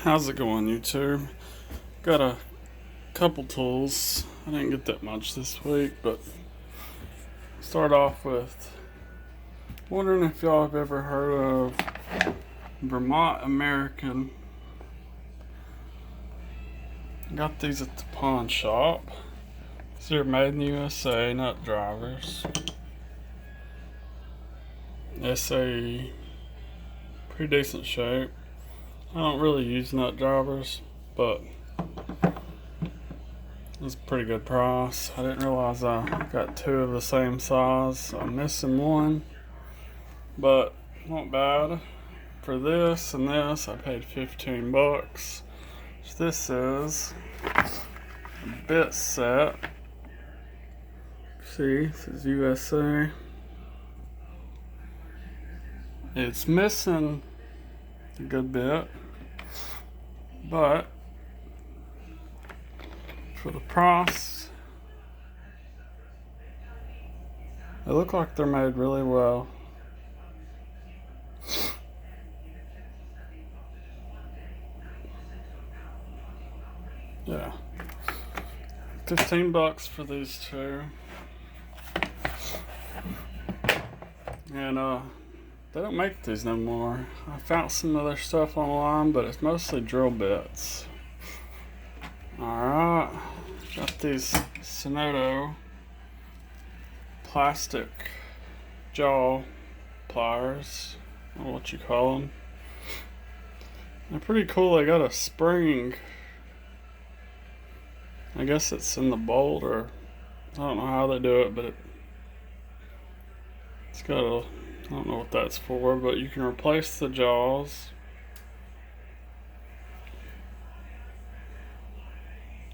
How's it going, YouTube? Got a couple tools. I didn't get that much this week, but start off with wondering if y'all have ever heard of Vermont American. Got these at the pawn shop. These are made in the USA, nut drivers. SAE, pretty decent shape. I don't really use nut drivers, but it was a pretty good price. I didn't realize I got two of the same size, so I'm missing one, but not bad. For this and this, I paid 15 bucks. This is a bit set. See, this is USA. It's missing a good bit, but for the price, they look like they're made really well. Yeah, 15 bucks for these two, and they don't make these no more. I found some other stuff online, but it's mostly drill bits. Alright, got these Sonoto plastic jaw pliers, I don't know what you call them. They're pretty cool. They got a spring. I guess it's in the bolt, or I don't know how they do it, but it's got a, I don't know what that's for, but you can replace the jaws.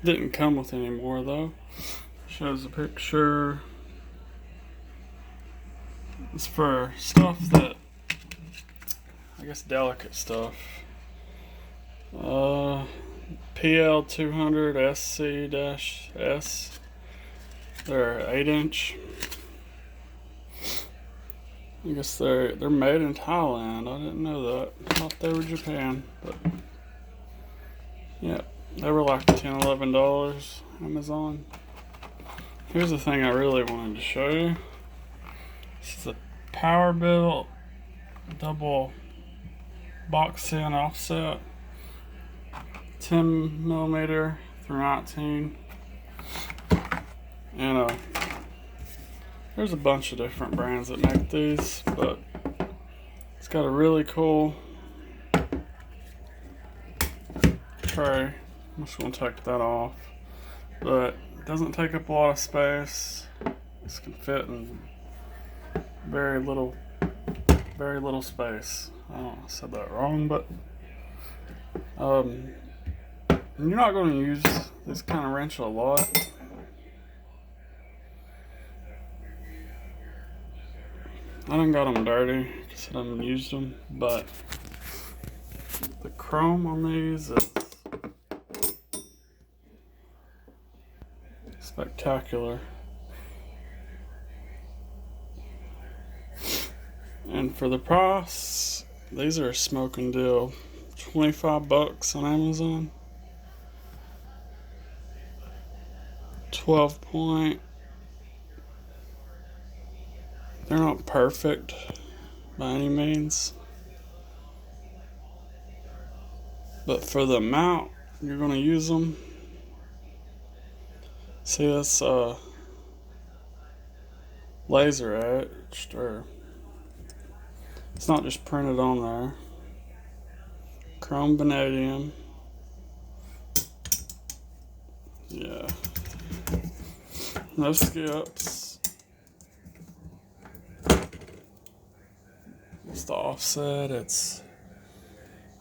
Didn't come with any more though. Shows a picture. It's for stuff that, I guess, delicate stuff. PL200 SC-S. They're 8-inch. I guess they're made in Thailand. I didn't know that. I thought they were Japan, but yeah, they were like $10-11 Amazon. Here's the thing I really wanted to show you. This is a Powerbuilt double box in offset, 10mm through 19, and there's a bunch of different brands that make these, but it's got a really cool tray. I'm just gonna take that off, but it doesn't take up a lot of space. This can fit in very little space. I don't know, I said that wrong, but you're not going to use this kind of wrench a lot. I done got them dirty because I haven't used them, but the chrome on these is spectacular. And for the price, these are a smoking deal. 25 bucks on Amazon. 12 point. They're not perfect by any means, but for the amount you're going to use them. See, this laser etched, or it's not just printed on there. Chrome vanadium. Yeah. No skips. What's the offset?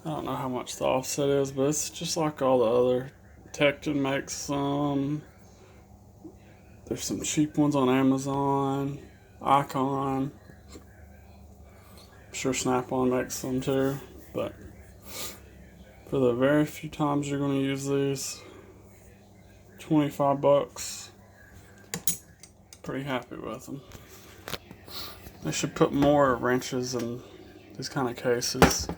I don't know how much the offset is, but it's just like all the other. Tecton makes some. There's some cheap ones on Amazon. Icon. I'm sure Snap-on makes some too, but for the very few times you're going to use these, 25 bucks. Pretty happy with them. They should put more wrenches in these kind of cases.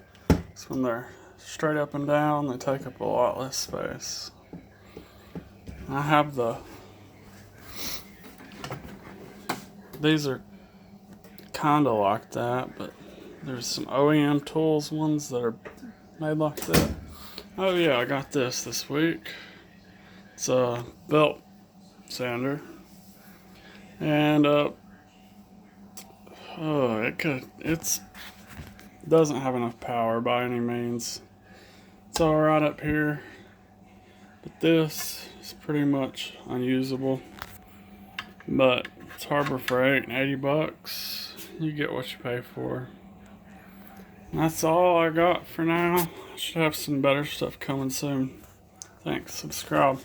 So when they're straight up and down, they take up a lot less space. I have these are kind of like that, but there's some OEM tools ones that are made like that. Oh yeah, I got this week. It's a belt sander, and it doesn't have enough power by any means. It's all right up here, but this is pretty much unusable. But it's Harbor Freight, $80. You get what you pay for. And that's all I got for now. I should have some better stuff coming soon. Thanks. Subscribe.